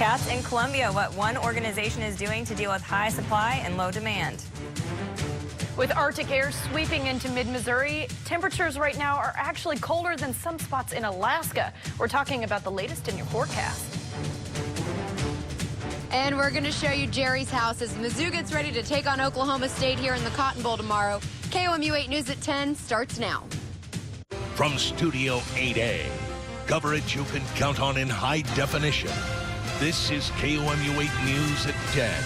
Newscast in Columbia, what one organization is doing to deal with high supply and low demand. With Arctic air sweeping into mid-Missouri, temperatures right now are actually colder than some spots in Alaska. We're talking about the latest in your forecast. And we're going to show you Jerry's house as Mizzou gets ready to take on Oklahoma State here in the Cotton Bowl tomorrow. KOMU-8 News at 10 starts now. From Studio 8A, coverage you can count on in high definition. This is KOMU-8 News at 10.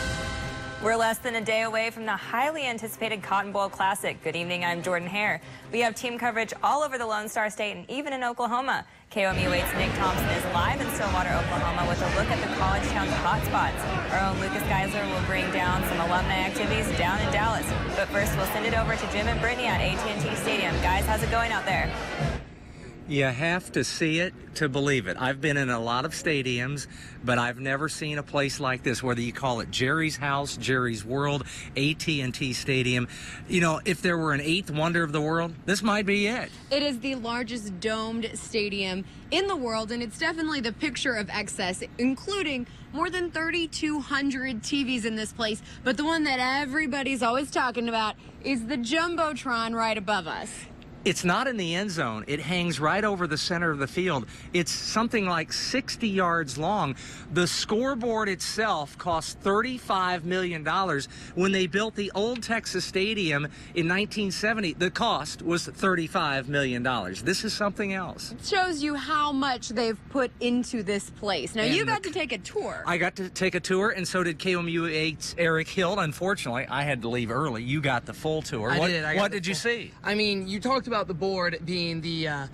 We're less than a day away from the highly anticipated Cotton Bowl Classic. Good evening, I'm Jordan Hare. We have team coverage all over the Lone Star State and even in Oklahoma. KOMU-8's Nick Thompson is live in Stillwater, Oklahoma with a look at the college town's hotspots. Our own Lucas Geisler will bring down some alumni activities down in Dallas. But first, we'll send it over to Jim and Brittany at AT&T Stadium. Guys, how's it going out there? You have to see it to believe it. I've been in a lot of stadiums, but I've never seen a place like this, whether you call it Jerry's house, Jerry's world, AT&T Stadium. You know, if there were an eighth wonder of the world, this might be it. It is the largest domed stadium in the world, and it's definitely the picture of excess, including more than 3,200 TVs in this place. But the one that everybody's always talking about is the Jumbotron right above us. It's not in the end zone. It hangs right over the center of the field. It's something like 60 yards long. The scoreboard itself cost $35 million. When they built the old Texas Stadium in 1970, the cost was $35 million. This is something else. It shows you how much they've put into this place. Now, you got to take a tour. I got to take a tour, and so did KOMU-8's Eric Hill. Unfortunately, I had to leave early. You got the full tour. What did you see? I mean, you talked about the board being the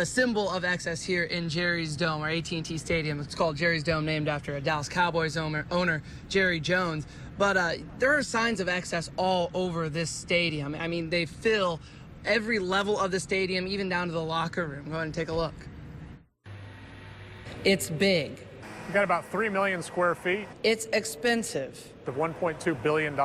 symbol of excess here in Jerry's Dome, or AT&T Stadium. It's called Jerry's Dome, named after a Dallas Cowboys owner Jerry Jones. But there are signs of excess all over this stadium. I mean, they fill every level of the stadium, even down to the locker room. Go ahead and take a look. It's big. We've got about 3 million square feet. It's expensive. Of $1.2 billion.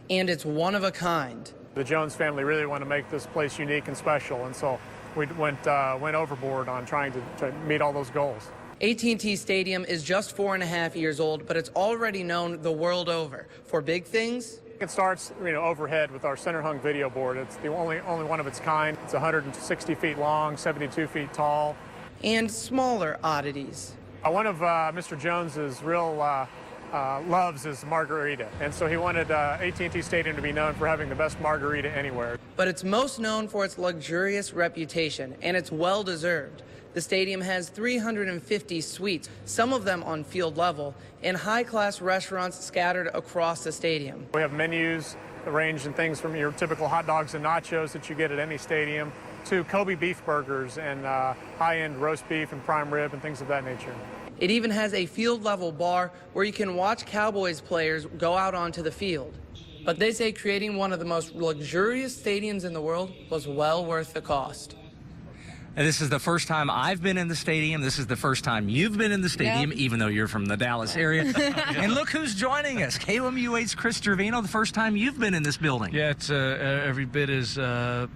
And it's one of a kind. The Jones family really want to make this place unique and special, and so we went overboard on trying to meet all those goals. AT&T Stadium is just 4.5 years old, but it's already known the world over for big things. It starts, overhead with our center hung video board. It's the only one of its kind. It's 160 feet long, 72 feet tall. And smaller oddities. One of Mr. Jones's real loves is margarita, and so he wanted AT&T Stadium to be known for having the best margarita anywhere. But it's most known for its luxurious reputation, and it's well-deserved. The stadium has 350 suites, some of them on field level, and high-class restaurants scattered across the stadium. We have menus arranged in things from your typical hot dogs and nachos that you get at any stadium to Kobe beef burgers and high-end roast beef and prime rib and things of that nature. It even has a field-level bar where you can watch Cowboys players go out onto the field. But they say creating one of the most luxurious stadiums in the world was well worth the cost. And this is the first time I've been in the stadium. This is the first time you've been in the stadium, Yep. even though you're from the Dallas area. And look who's joining us. KOMU-8's Chris Trevino, the first time you've been in this building. Yeah, it's every bit as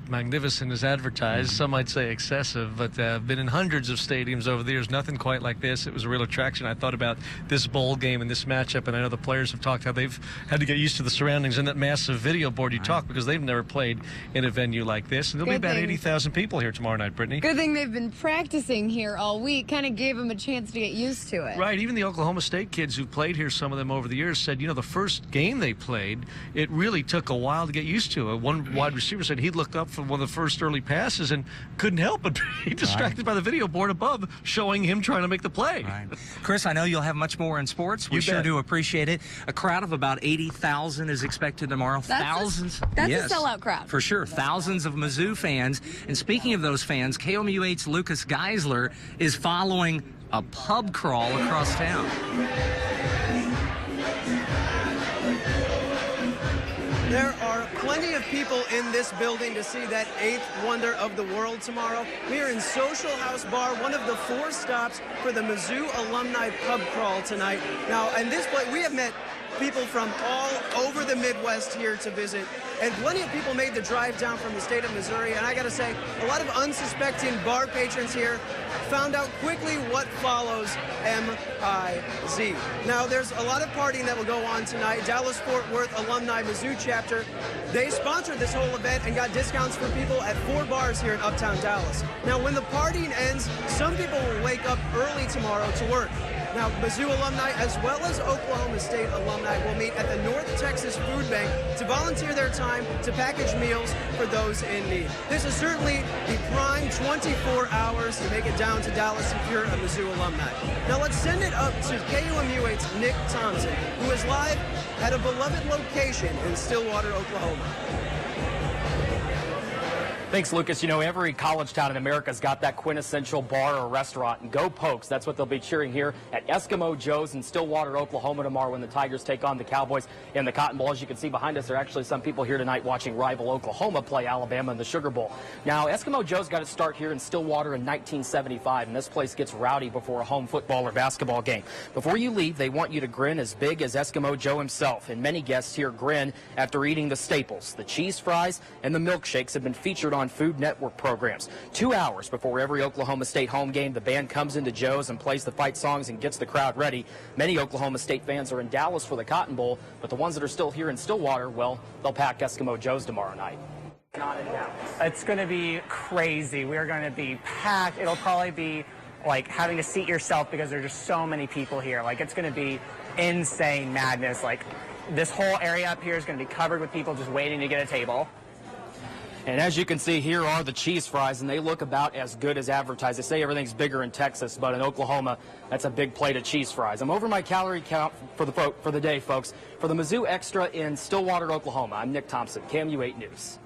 magnificent as advertised. Some might say excessive, but I've been in hundreds of stadiums over the years. Nothing quite like this. It was a real attraction. I thought about this bowl game and this matchup, and I know the players have talked how they've had to get used to the surroundings and that massive video board you talk, because they've never played in a venue like this. And there'll be about 80,000 people here tomorrow night, Brittany. Good thing they've been practicing here all week. Kind of gave them a chance to get used to it. Right. Even the Oklahoma State kids who played here, some of them over the years, said, the first game they played, it really took a while to get used to it. One wide receiver said he'd look up for one of the first early passes and couldn't help but be distracted by the video board above showing him trying to make the play. Right. Chris, I know you'll have much more in sports. We sure do appreciate it. A crowd of about 80,000 is expected tomorrow. That's a sellout crowd. For sure. Thousands of Mizzou fans. And speaking of those fans, KOMU-8's Lucas Geisler is following a pub crawl across town. There are plenty of people in this building to see that eighth wonder of the world tomorrow. We are in Social House Bar, one of the 4 stops for the Mizzou Alumni Pub Crawl tonight. Now, in this place, we have met people from all over the Midwest here to visit and plenty of people made the drive down from the state of Missouri. And I got to say, a lot of unsuspecting bar patrons here found out quickly what follows M-I-Z. Now, there's a lot of partying that will go on tonight. Dallas-Fort Worth Alumni Mizzou Chapter, they sponsored this whole event and got discounts for people at 4 bars here in Uptown Dallas. Now, when the partying ends, some people will wake up early tomorrow to work. Now, Mizzou alumni as well as Oklahoma State alumni will meet at the North Texas Food Bank to volunteer their time to package meals for those in need. This is certainly the prime 24 hours to make it down to Dallas if you're a Mizzou alumni. Now, let's send it up to KOMU-8's Nick Thompson, who is live at a beloved location in Stillwater, Oklahoma. Thanks, Lucas. You know, every college town in America's got that quintessential bar or restaurant. And go Pokes. That's what they'll be cheering here at Eskimo Joe's in Stillwater, Oklahoma tomorrow when the Tigers take on the Cowboys in the Cotton Bowl. As you can see behind us, there are actually some people here tonight watching rival Oklahoma play Alabama in the Sugar Bowl. Now, Eskimo Joe's got its start here in Stillwater in 1975, and this place gets rowdy before a home football or basketball game. Before you leave, they want you to grin as big as Eskimo Joe himself, and many guests here grin after eating the staples. The cheese fries and the milkshakes have been featured on Food Network programs. 2 hours before every Oklahoma State home game, the band comes into Joe's and plays the fight songs and gets the crowd ready. Many Oklahoma State fans are in Dallas for the Cotton Bowl, but the ones that are still here in Stillwater, well, they'll pack Eskimo Joe's tomorrow night. Not in Dallas. It's going to be crazy. We're going to be packed. It'll probably be like having to seat yourself because there's just so many people here. Like, it's going to be insane madness. Like, this whole area up here is going to be covered with people just waiting to get a table. And as you can see, here are the cheese fries, and they look about as good as advertised. They say everything's bigger in Texas, but in Oklahoma, that's a big plate of cheese fries. I'm over my calorie count for the day, folks. For the Mizzou Xtra in Stillwater, Oklahoma, I'm Nick Thompson, KOMU-8 News.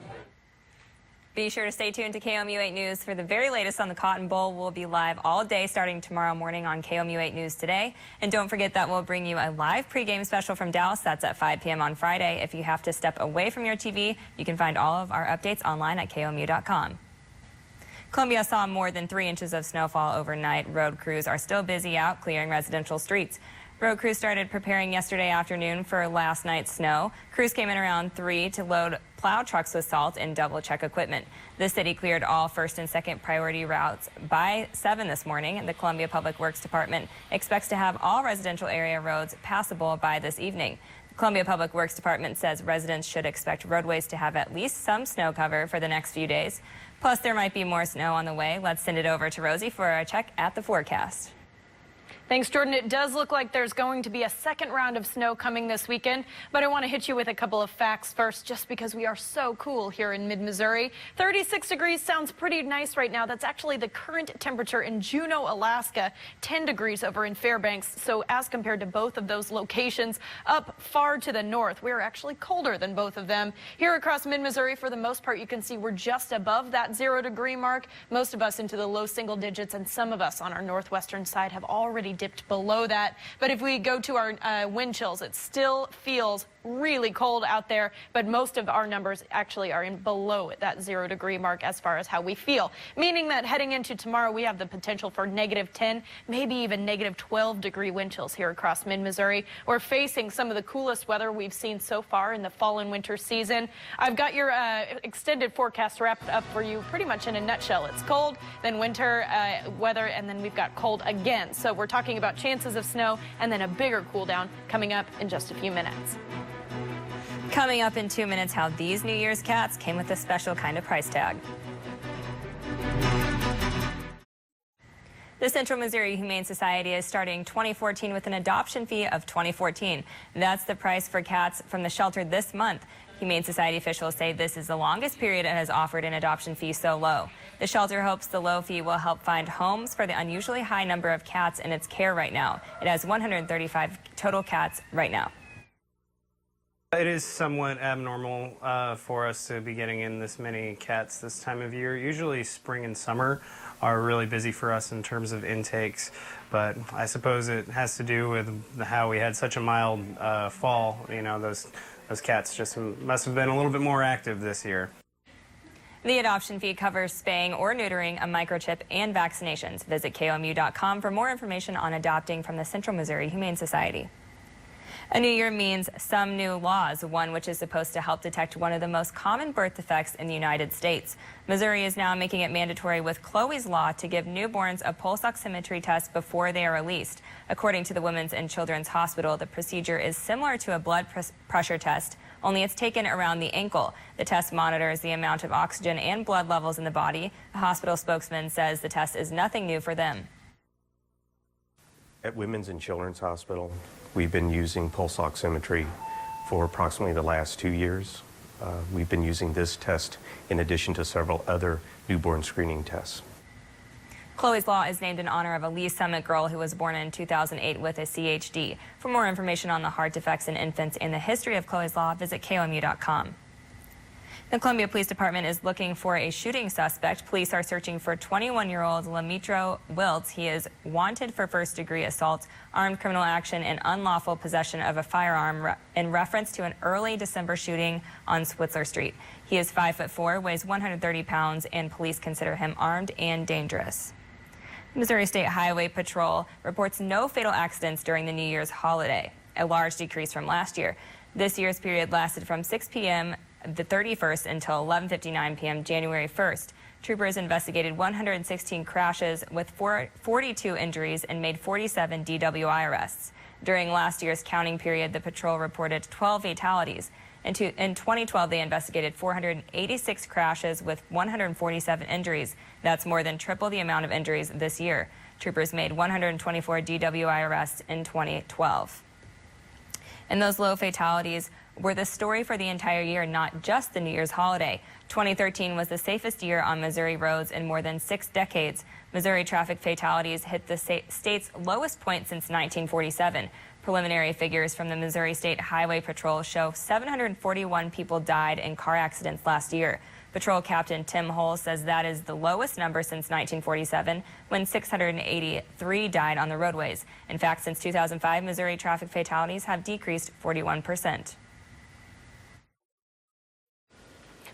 Be sure to stay tuned to KOMU-8 News for the very latest on the Cotton Bowl. We'll be live all day starting tomorrow morning on KOMU-8 News Today. And don't forget that we'll bring you a live pregame special from Dallas. That's at 5 p.m. on Friday. If you have to step away from your TV, you can find all of our updates online at KOMU.com. Columbia saw more than 3 inches of snowfall overnight. Road crews are still busy out clearing residential streets. Road crews started preparing yesterday afternoon for last night's snow. Crews came in around 3 to load plow trucks with salt and double-check equipment. The city cleared all first and second priority routes by 7 this morning, and the Columbia Public Works Department expects to have all residential area roads passable by this evening. The Columbia Public Works Department says residents should expect roadways to have at least some snow cover for the next few days. Plus, there might be more snow on the way. Let's send it over to Rosie for a check at the forecast. Thanks, Jordan. It does look like there's going to be a second round of snow coming this weekend, but I want to hit you with a couple of facts first, just because we are so cool here in mid-Missouri. 36 degrees sounds pretty nice right now. That's actually the current temperature in Juneau, Alaska, 10 degrees over in Fairbanks. So as compared to both of those locations up far to the north, we're actually colder than both of them. Here across mid-Missouri, for the most part, you can see we're just above that 0-degree mark. Most of us into the low single digits, and some of us on our northwestern side have already dipped below that. But if we go to our wind chills, it still feels really cold out there, but most of our numbers actually are in below that 0-degree mark as far as how we feel, meaning that heading into tomorrow, we have the potential for -10, maybe even -12-degree wind chills here across mid-Missouri. We're facing some of the coolest weather we've seen so far in the fall and winter season. I've got your extended forecast wrapped up for you pretty much in a nutshell. It's cold, then winter weather, and then we've got cold again. So we're talking about chances of snow and then a bigger cool down coming up in just a few minutes. Coming up in 2 minutes, how these New Year's cats came with a special kind of price tag. The Central Missouri Humane Society is starting 2014 with an adoption fee of $20.14. That's the price for cats from the shelter this month. Humane Society officials say this is the longest period it has offered an adoption fee so low. The shelter hopes the low fee will help find homes for the unusually high number of cats in its care right now. It has 135 total cats right now. It is somewhat abnormal for us to be getting in this many cats this time of year. Usually spring and summer are really busy for us in terms of intakes, but I suppose it has to do with how we had such a mild fall. You know, those cats just must have been a little bit more active this year. The adoption fee covers spaying or neutering, a microchip, and vaccinations. Visit KOMU.com for more information on adopting from the Central Missouri Humane Society. A new year means some new laws, one which is supposed to help detect one of the most common birth defects in the United States. Missouri is now making it mandatory with Chloe's Law to give newborns a pulse oximetry test before they are released. According to the Women's and Children's Hospital, the procedure is similar to a blood pressure test, only it's taken around the ankle. The test monitors the amount of oxygen and blood levels in the body. The hospital spokesman says the test is nothing new for them. At Women's and Children's Hospital, we've been using pulse oximetry for approximately the last 2 years. We've been using this test in addition to several other newborn screening tests. Chloe's Law is named in honor of a Lee Summit girl who was born in 2008 with a CHD. For more information on the heart defects in infants and the history of Chloe's Law, visit KOMU.com. The Columbia Police Department is looking for a shooting suspect. Police are searching for 21-year-old Lamitro Wiltz. He is wanted for first-degree assault, armed criminal action, and unlawful possession of a firearm in reference to an early December shooting on Switzer Street. He is 5'4", weighs 130 pounds, and police consider him armed and dangerous. Missouri State Highway Patrol reports no fatal accidents during the New Year's holiday, a large decrease from last year. This year's period lasted from 6 p.m. the 31st until 11:59 p.m. January 1st. Troopers investigated 116 crashes with 42 injuries and made 47 DWI arrests. During last year's counting period, the patrol reported 12 fatalities. In 2012, they investigated 486 crashes with 147 injuries. That's more than triple the amount of injuries this year. Troopers made 124 DWI arrests in 2012. And those low fatalities were the story for the entire year, not just the New Year's holiday. 2013 was the safest year on Missouri roads in more than 6 decades. Missouri traffic fatalities hit the state's lowest point since 1947. Preliminary figures from the Missouri State Highway Patrol show 741 people died in car accidents last year. Patrol Captain Tim Hull says that is the lowest number since 1947, when 683 died on the roadways. In fact, since 2005, Missouri traffic fatalities have decreased 41%.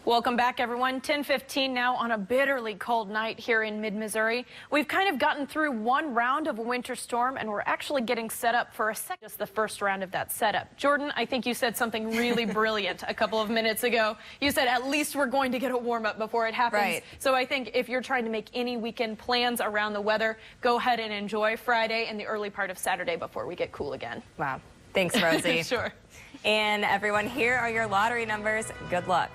Welcome back, everyone. 10:15 now on a bitterly cold night here in mid-Missouri. We've kind of gotten through one round of a winter storm, and we're actually getting set up for just the first round of that setup. Jordan, I think you said something really brilliant a couple of minutes ago. You said at least we're going to get a warm-up before it happens. Right. So I think if you're trying to make any weekend plans around the weather, go ahead and enjoy Friday and the early part of Saturday before we get cool again. Wow. Thanks, Rosie. Sure. And everyone, here are your lottery numbers. Good luck.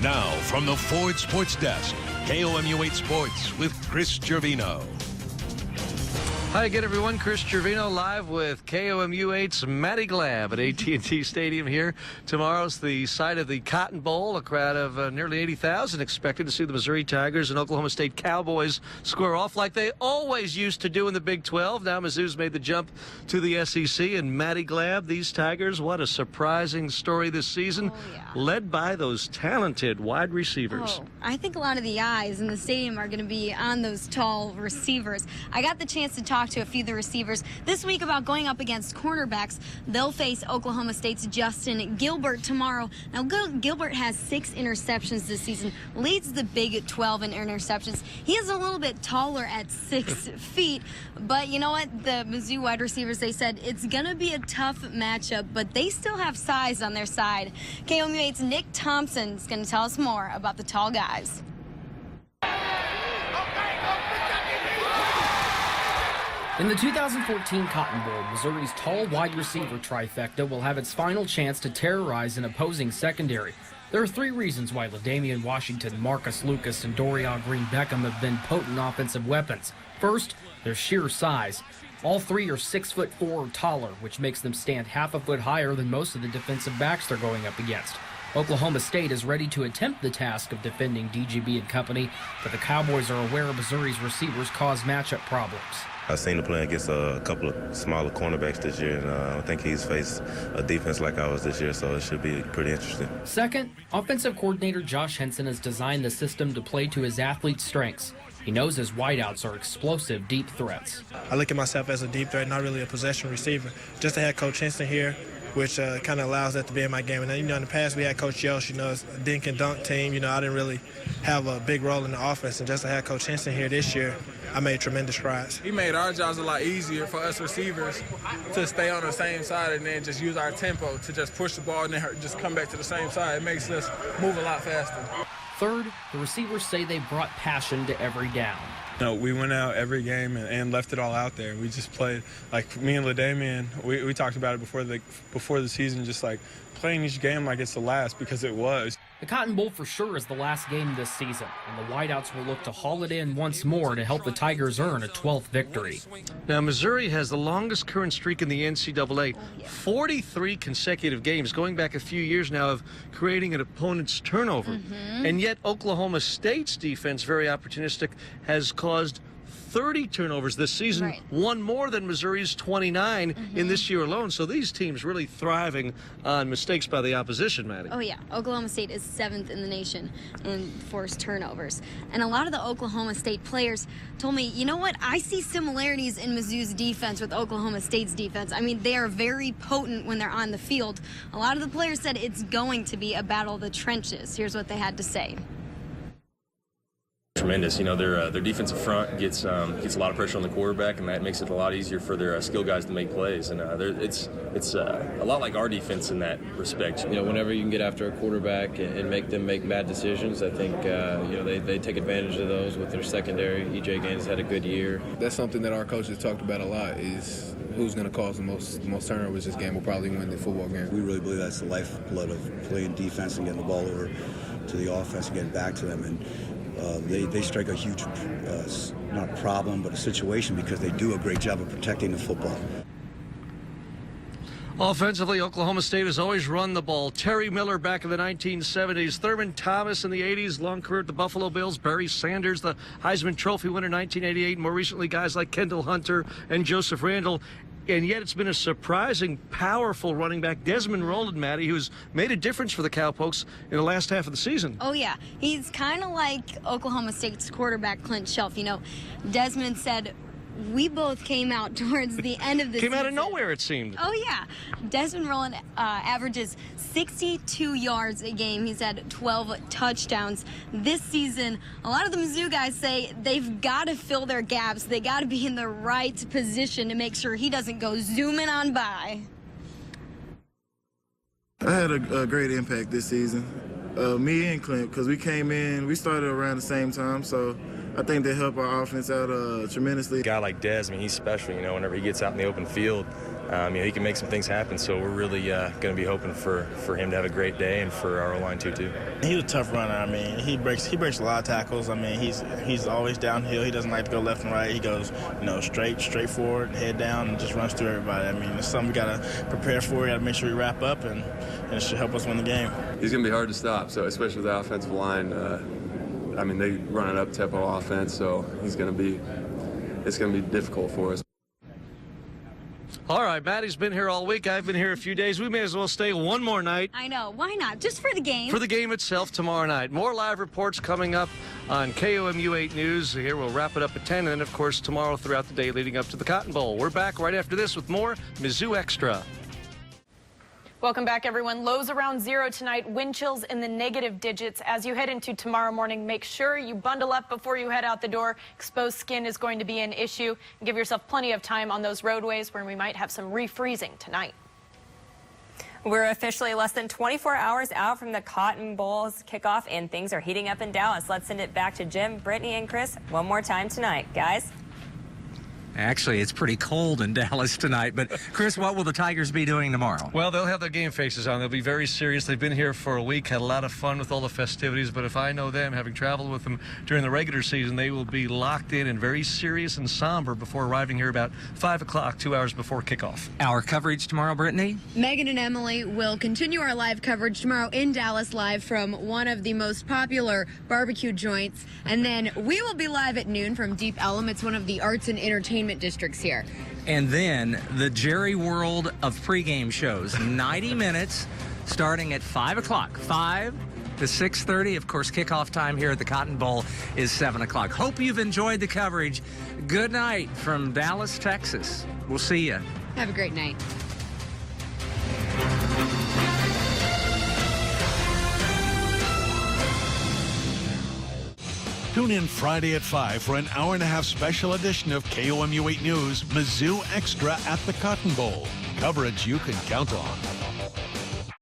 Now, from the Ford Sports Desk, KOMU-8 Sports with Chris Gervino. Hi again, everyone. Chris Gervino live with KOMU-8's Matty Glab at AT&T Stadium here. Tomorrow's the site of the Cotton Bowl. A crowd of nearly 80,000 expected to see the Missouri Tigers and Oklahoma State Cowboys square off like they always used to do in the Big 12. Now Mizzou's made the jump to the SEC. And Matty Glab, these Tigers, what a surprising story this season, led by those talented wide receivers. I think a lot of the eyes in the stadium are going to be on those tall receivers. I got the chance to talk to a few of the receivers this week about going up against cornerbacks. They'll face Oklahoma State's Justin Gilbert tomorrow. Now, Gilbert has 6 interceptions this season, leads the Big 12 in interceptions. He is a little bit taller at 6 feet, but you know what? The Mizzou wide receivers, they said it's going to be a tough matchup, but they still have size on their side. KOMU-8's Nick Thompson is going to tell us more about the tall guys. In the 2014 Cotton Bowl, Missouri's tall wide receiver trifecta will have its final chance to terrorize an opposing secondary. There are 3 reasons why LaDamian Washington, Marcus Lucas, and Dorial Green-Beckham have been potent offensive weapons. First, their sheer size. All 3 are 6'4" or taller, which makes them stand half a foot higher than most of the defensive backs they're going up against. Oklahoma State is ready to attempt the task of defending DGB and company, but the Cowboys are aware Missouri's receivers cause matchup problems. I've seen him play against a couple of smaller cornerbacks this year, and I don't think he's faced a defense like ours this year, so it should be pretty interesting. Second, offensive coordinator Josh Henson has designed the system to play to his athletes' strengths. He knows his wideouts are explosive, deep threats. I look at myself as a deep threat, not really a possession receiver. Just to have Coach Henson here, which kind of allows that to be in my game. And then, in the past we had Coach Yost, it's a dink and dunk team. I didn't really have a big role in the offense. And just to have Coach Henson here this year, I made tremendous strides. He made our jobs a lot easier for us receivers to stay on the same side and then just use our tempo to just push the ball and then just come back to the same side. It makes us move a lot faster. Third, the receivers say they brought passion to every down. We went out every game and left it all out there. We just played, like me and LaDamian, we talked about it before the season, just like playing each game like it's the last, because it was. The Cotton Bowl for sure is the last game this season, and the Whiteouts will look to haul it in once more to help the Tigers earn a 12th victory. Now, Missouri has the longest current streak in the NCAA, 43 consecutive games, going back a few years now, of creating an opponent's turnover. And yet Oklahoma State's defense, very opportunistic, has caused 30 turnovers this season, one more than Missouri's 29 in this year alone. So these teams really thriving on mistakes by the opposition, Maddie. Oh, yeah. Oklahoma State is 7th in the nation in forced turnovers. And a lot of the Oklahoma State players told me, you know what, I see similarities in Mizzou's defense with Oklahoma State's defense. I mean, they are very potent when they're on the field. A lot of the players said it's going to be a battle of the trenches. Here's what they had to say. Tremendous. You know, their defensive front gets a lot of pressure on the quarterback, and that makes it a lot easier for their skill guys to make plays. And it's a lot like our defense in that respect. You know, whenever you can get after a quarterback and make them make bad decisions, I think you know, they take advantage of those with their secondary. E.J. Gaines had a good year. That's something that our coaches talked about a lot, is who's going to cause the most turnovers this game will probably win the football game. We really believe that's the lifeblood of playing defense and getting the ball over to the offense and getting back to them. And they strike a huge, not a problem, but a situation, because they do a great job of protecting the football. Offensively, Oklahoma State has always run the ball. Terry Miller back in the 1970s. Thurman Thomas in the 80s, long career at the Buffalo Bills. Barry Sanders, the Heisman Trophy winner in 1988. More recently, guys like Kendall Hunter and Joseph Randall. And yet it's been a surprising, powerful running back, Desmond Rowland, Maddie, who's made a difference for the Cowpokes in the last half of the season. Oh, yeah. He's kind of like Oklahoma State's quarterback, Clint Shelf. You know, Desmond said, we both came out towards the end of the season. Came out of nowhere, it seemed. Oh, yeah. Desmond Rowland averages 62 yards a game. He's had 12 touchdowns this season. A lot of the Mizzou guys say they've got to fill their gaps. They got to be in the right position to make sure he doesn't go zooming on by. I had a great impact this season. Me and Clint, because we came in, we started around the same time, so I think they help our offense out tremendously. A guy like Des, I mean, he's special. You know, whenever he gets out in the open field, you know, he can make some things happen. So we're really going to be hoping for him to have a great day, and for our O-line too. He's a tough runner. I mean, he breaks a lot of tackles. I mean, he's always downhill. He doesn't like to go left and right. He goes, you know, straight forward, head down, and just runs through everybody. I mean, it's something we got to prepare for. We got to make sure we wrap up, and it should help us win the game. He's going to be hard to stop. So especially with the offensive line. I mean, they run an up-tempo offense, so it's going to be difficult for us. All right, Maddie's been here all week. I've been here a few days. We may as well stay one more night. I know. Why not? Just for the game. For the game itself tomorrow night. More live reports coming up on KOMU-8 News. Here we'll wrap it up at 10, and then, of course, tomorrow throughout the day leading up to the Cotton Bowl. We're back right after this with more Mizzou Xtra. Welcome back, everyone. Lows around 0 tonight, wind chills in the negative digits. As you head into tomorrow morning, make sure you bundle up before you head out the door. Exposed skin is going to be an issue. And give yourself plenty of time on those roadways where we might have some refreezing tonight. We're officially less than 24 hours out from the Cotton Bowl's kickoff, and things are heating up in Dallas. Let's send it back to Jim, Brittany, and Chris one more time tonight. Guys? Actually, it's pretty cold in Dallas tonight. But, Chris, what will the Tigers be doing tomorrow? Well, they'll have their game faces on. They'll be very serious. They've been here for a week, had a lot of fun with all the festivities. But if I know them, having traveled with them during the regular season, they will be locked in and very serious and somber before arriving here about 5 o'clock, 2 hours before kickoff. Our coverage tomorrow, Brittany? Megan and Emily will continue our live coverage tomorrow in Dallas, live from one of the most popular barbecue joints. And then we will be live at noon from Deep Ellum. It's one of the arts and entertainment districts here. And then the Jerry World of pregame shows, 90 minutes starting at 5 o'clock, 5 to 6:30. Of course, kickoff time here at the Cotton Bowl is 7 o'clock. Hope you've enjoyed the coverage. Good night from Dallas, Texas. We'll see you. Have a great night. Tune in Friday at 5 for an hour-and-a-half special edition of KOMU 8 News, Mizzou Extra at the Cotton Bowl. Coverage you can count on.